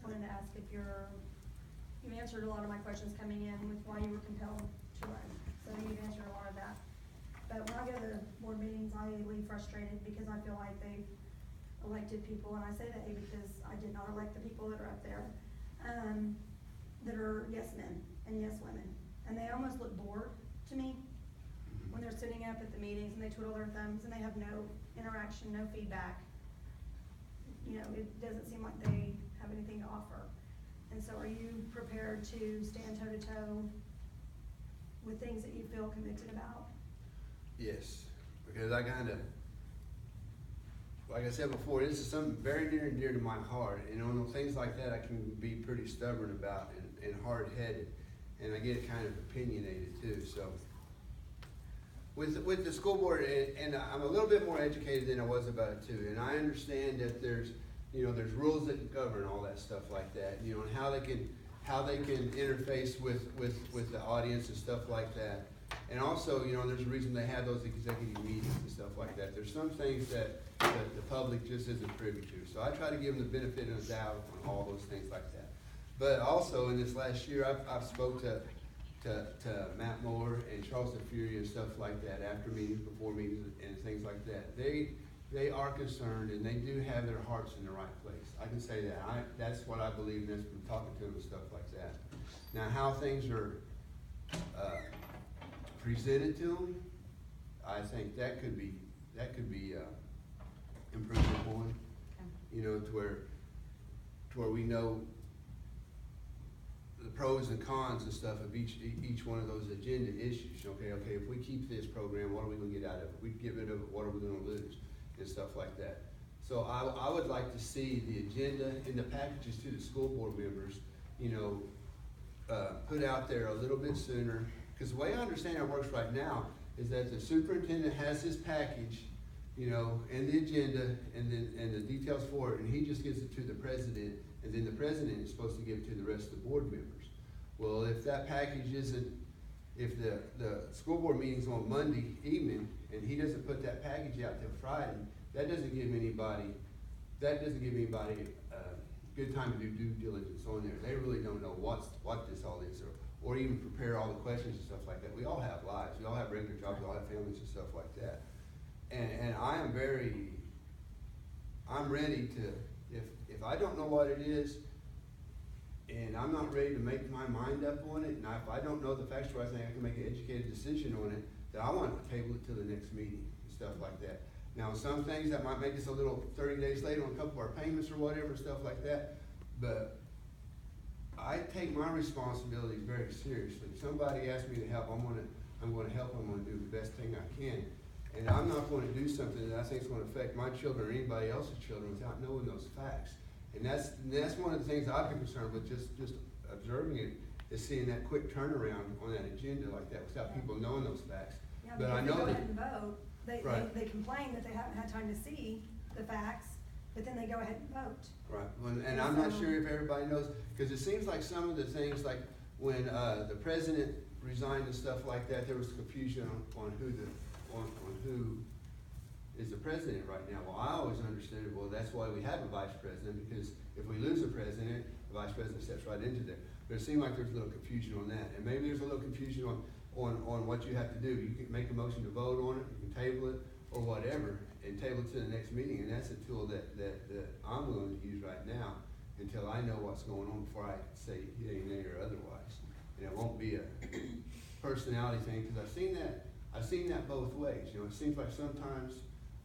wanted to ask if you answered a lot of my questions coming in with why you were compelled to run. So you've answered a lot of that. But when I go to board meetings, I leave frustrated because I feel like they've elected people, and I say they because I did not elect the people that are up there, that are yes men and yes women. And they almost look bored to me when they're sitting up at the meetings and they twiddle their thumbs and they have no interaction, no feedback. You know, it doesn't seem like they have anything to offer. And so are you prepared to stand toe to toe with things that you feel convicted about? Yes, because I kind of, like I said before, this is something very near and dear to my heart. And on things like that, I can be pretty stubborn about and hard-headed. And I get kind of opinionated too. So with the school board, and I'm a little bit more educated than I was about it too. And I understand that there's rules that govern all that stuff like that. You know, and how they can interface with the audience and stuff like that. And also, you know, there's a reason they have those executive meetings and stuff like that. There's some things that the public just isn't privy to. So I try to give them the benefit of the doubt on all those things like that. But also in this last year, I've spoke to Matt Moore and Charles Fury and stuff like that after meetings, before meetings, and things like that. They are concerned, and they do have their hearts in the right place. I can say that. That's what I believe, and that's from talking to them and stuff like that. Now, how things are presented to them, I think that could be improved upon. You know, to where we know the pros and cons and stuff of each one of those agenda issues. Okay, if we keep this program, what are we going to get out of it? If we get rid of it, what are we going to lose? And stuff like that. So I would like to see the agenda and the packages to the school board members, you know, put out there a little bit sooner. Because the way I understand it works right now is that the superintendent has his package, you know, and the agenda and the details for it, and he just gives it to the president, and then the president is supposed to give it to the rest of the board members. Well, if that package isn't, if the school board meeting's on Monday evening and he doesn't put that package out till Friday, that doesn't give anybody good time to do due diligence on there. They really don't know what this all is, or even prepare all the questions and stuff like that. We all have lives. We all have regular jobs. We all have families and stuff like that. And I'm ready to, if I don't know what it is, and I'm not ready to make my mind up on it, and if I don't know the facts where I think I can make an educated decision on it, then I want to table it to the next meeting and stuff like that. Now, some things that might make us a little 30 days late on a couple of our payments or whatever, stuff like that, but I take my responsibilities very seriously. If somebody asks me to help, I'm going to help. I'm going to do the best thing I can. And I'm not going to do something that I think is going to affect my children or anybody else's children without knowing those facts. And that's one of the things I've been concerned with, just observing it, is seeing that quick turnaround on that agenda like that without people knowing those facts. Yeah, but I know they go that ahead and vote. They complain that they haven't had time to see the facts, but then they go ahead and vote. Right, and I'm not sure if everybody knows, because it seems like some of the things, like when the president resigned and stuff like that, there was confusion on who is the president right now. Well, I always understood, well, that's why we have a vice president, because if we lose a president, the vice president steps right into there. But it seemed like there's a little confusion on that, and maybe there's a little confusion on what you have to do. You can make a motion to vote on it, you can table it, or whatever, and table it to the next meeting, and that's a tool that I'm willing to use right now until I know what's going on before I say yay, nay, or otherwise. And it won't be a personality thing, because I've seen that both ways. You know, it seems like sometimes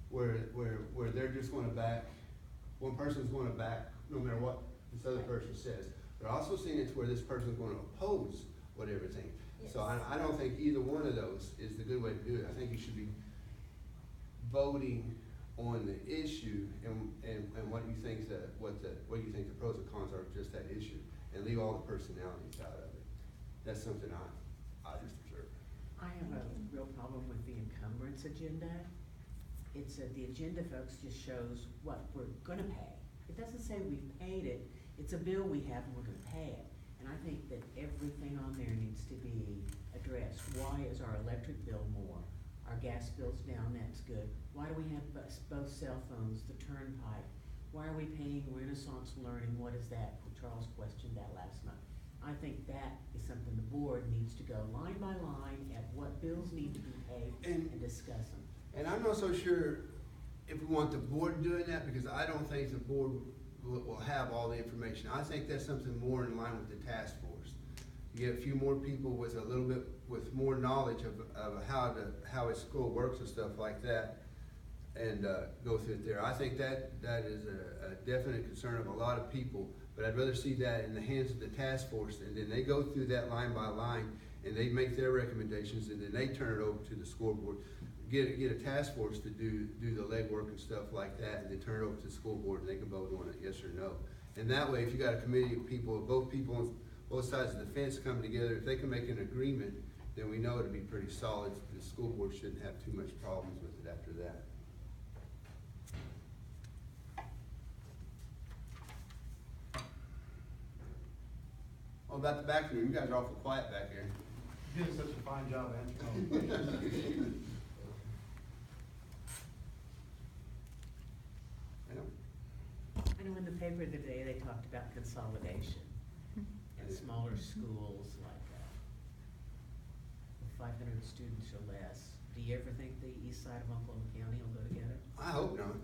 where they're just going to back, one person's going to back no matter what this other person says. But I've also seen it where this person's going to oppose what everything. Yes. So I don't think either one of those is the good way to do it. I think you should be voting on the issue and what you think the pros and cons are of just that issue, and leave all the personalities out of it. That's something I just observe. I have a real problem with the encumbrance agenda. The agenda, folks, just shows what we're gonna pay. It doesn't say we've paid it. It's a bill we have and we're gonna pay it. And I think that everything on there needs to be addressed. Why is our electric bill more? Our gas bill's down, that's good. Why do we have both cell phones, the turnpike? why are we paying Renaissance Learning, what is that? Charles questioned that last night. I think that is something the board needs to go line by line at what bills need to be paid and discuss them. And I'm not so sure if we want the board doing that, because I don't think the board will have all the information. I think that's something more in line with the task force. You get a few more people with a little bit, with more knowledge of how a school works and stuff like that, and go through it there. I think that is a definite concern of a lot of people, but I'd rather see that in the hands of the task force, and then they go through that line by line, and they make their recommendations, and then they turn it over to the school board. Get a task force to do the legwork and stuff like that, and then turn it over to the school board, and they can vote on it, yes or no. And that way, if you got a committee of people, both people on both sides of the fence come together, if they can make an agreement, then we know it'll be pretty solid. The school board shouldn't have too much problems with it after that. Oh, about the back room, you guys are awful quiet back there. You did such a fine job answering all the questions. I know in the paper today, they talked about consolidation and smaller schools like with 500 students or less. Do you ever think the east side of Oklahoma County will go together? I hope not.